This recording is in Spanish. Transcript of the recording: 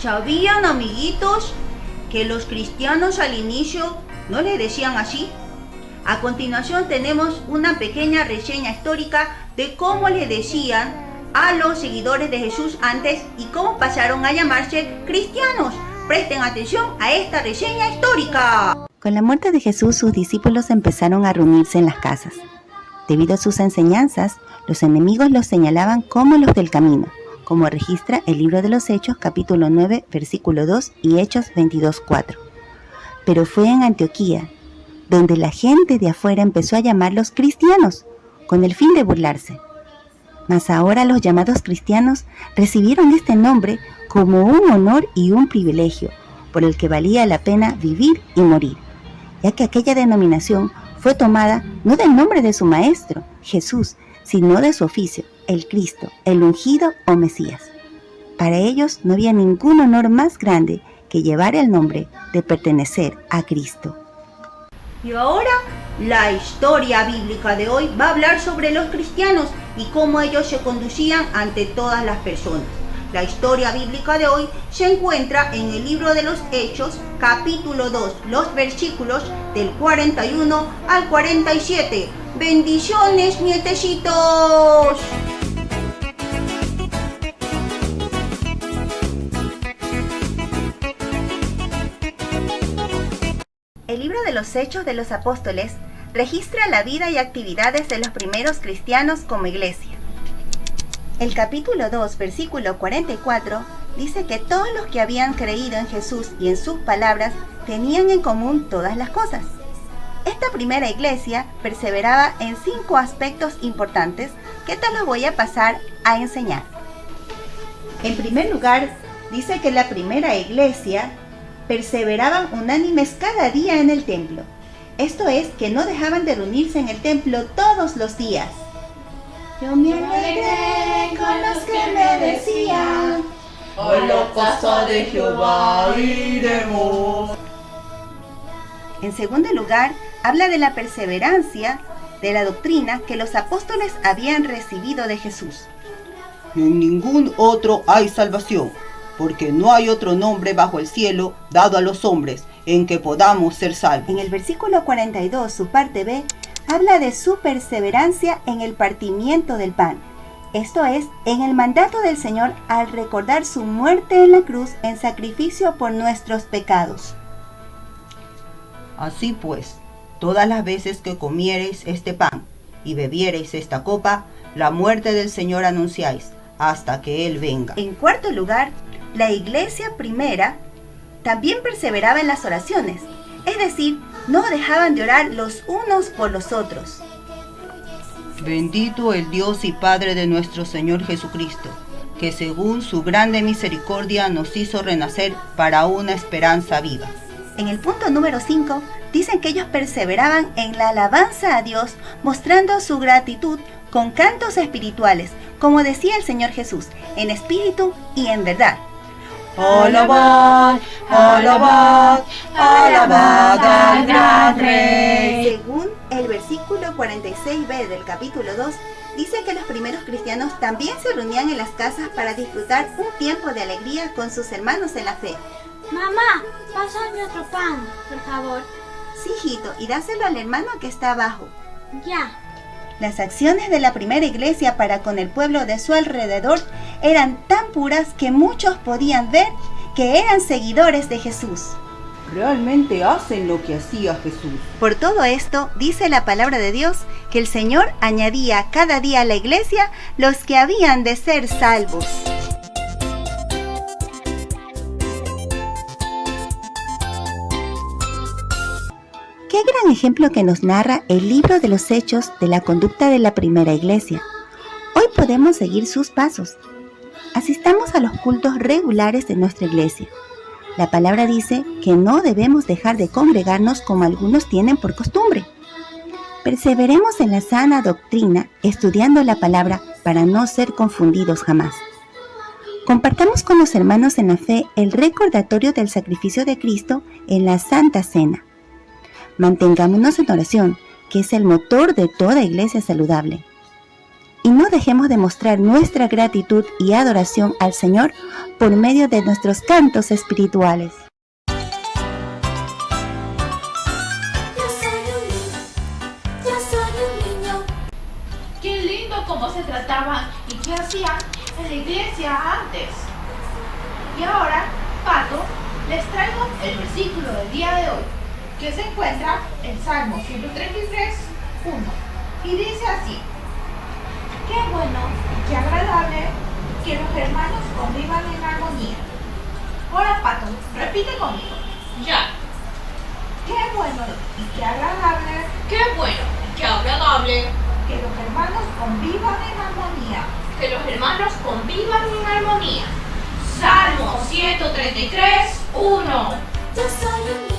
¿Sabían, amiguitos, que los cristianos al inicio no le decían así? A continuación tenemos una pequeña reseña histórica de cómo le decían a los seguidores de Jesús antes y cómo pasaron a llamarse cristianos. Presten atención a esta reseña histórica. Con la muerte de Jesús, sus discípulos empezaron a reunirse en las casas. Debido a sus enseñanzas, los enemigos los señalaban como los del camino, como registra el libro de los Hechos, capítulo 9, versículo 2 y Hechos 22:4. Pero fue en Antioquía, donde la gente de afuera empezó a llamarlos cristianos, con el fin de burlarse. Mas ahora los llamados cristianos recibieron este nombre como un honor y un privilegio, por el que valía la pena vivir y morir, ya que aquella denominación fue tomada no del nombre de su maestro, Jesús, sino de su oficio, el Cristo, el ungido o Mesías. Para ellos no había ningún honor más grande que llevar el nombre de pertenecer a Cristo. Y ahora, la historia bíblica de hoy va a hablar sobre los cristianos y cómo ellos se conducían ante todas las personas. La historia bíblica de hoy se encuentra en el libro de los Hechos, capítulo 2, los versículos del 41 al 47. ¡Bendiciones, nietecitos! El libro de los Hechos de los Apóstoles registra la vida y actividades de los primeros cristianos como iglesia. El capítulo 2, versículo 44, dice que todos los que habían creído en Jesús y en sus palabras tenían en común todas las cosas. Esta primera iglesia perseveraba en 5 aspectos importantes que te los voy a pasar a enseñar. En primer lugar, dice que la primera iglesia perseveraban unánimes cada día en el templo. Esto es, que no dejaban de reunirse en el templo todos los días. Yo me alegré con los que me decían: a la casa de Jehová iremos. En segundo lugar, habla de la perseverancia de la doctrina que los apóstoles habían recibido de Jesús. En ningún otro hay salvación, porque no hay otro nombre bajo el cielo dado a los hombres en que podamos ser salvos. En el versículo 42, su parte B, habla de su perseverancia en el partimiento del pan. Esto es, en el mandato del Señor al recordar su muerte en la cruz en sacrificio por nuestros pecados. Así pues, todas las veces que comiereis este pan y bebiereis esta copa, la muerte del Señor anunciáis, hasta que Él venga. En cuarto lugar, la iglesia primera también perseveraba en las oraciones, es decir, no dejaban de orar los unos por los otros. Bendito el Dios y Padre de nuestro Señor Jesucristo, que según su grande misericordia nos hizo renacer para una esperanza viva. En el punto número 5, dicen que ellos perseveraban en la alabanza a Dios, mostrando su gratitud con cantos espirituales, como decía el Señor Jesús, en espíritu y en verdad. Alabad, alabad, alabad al gran Rey. Según el versículo 46b del capítulo 2, dice que los primeros cristianos también se reunían en las casas para disfrutar un tiempo de alegría con sus hermanos en la fe. Mamá, pásame otro pan, por favor. Sí, hijito, y dáselo al hermano que está abajo. Ya. Las acciones de la primera iglesia para con el pueblo de su alrededor eran tan puras que muchos podían ver que eran seguidores de Jesús. Realmente hacen lo que hacía Jesús. Por todo esto, dice la palabra de Dios, que el Señor añadía cada día a la iglesia los que habían de ser salvos. Qué gran ejemplo que nos narra el libro de los Hechos de la conducta de la primera iglesia. Hoy podemos seguir sus pasos. Asistamos a los cultos regulares de nuestra iglesia. La palabra dice que no debemos dejar de congregarnos como algunos tienen por costumbre. Perseveremos en la sana doctrina, estudiando la palabra para no ser confundidos jamás. Compartamos con los hermanos en la fe el recordatorio del sacrificio de Cristo en la Santa Cena. Mantengámonos en oración, que es el motor de toda iglesia saludable. y no dejemos de mostrar nuestra gratitud y adoración al Señor por medio de nuestros cantos espirituales. Yo soy un niño. Qué lindo cómo se trataban y qué hacían en la iglesia antes. Y ahora, Pato, les traigo el versículo del día de hoy, que se encuentra en Salmo 133, 1. Y dice así: qué bueno y qué agradable que los hermanos convivan en armonía. Ahora, Pato, repite conmigo. Ya. Qué bueno y qué agradable Qué bueno, qué agradable que los hermanos convivan en armonía. que los hermanos convivan en armonía. Salmo 133, 1. Yo soy un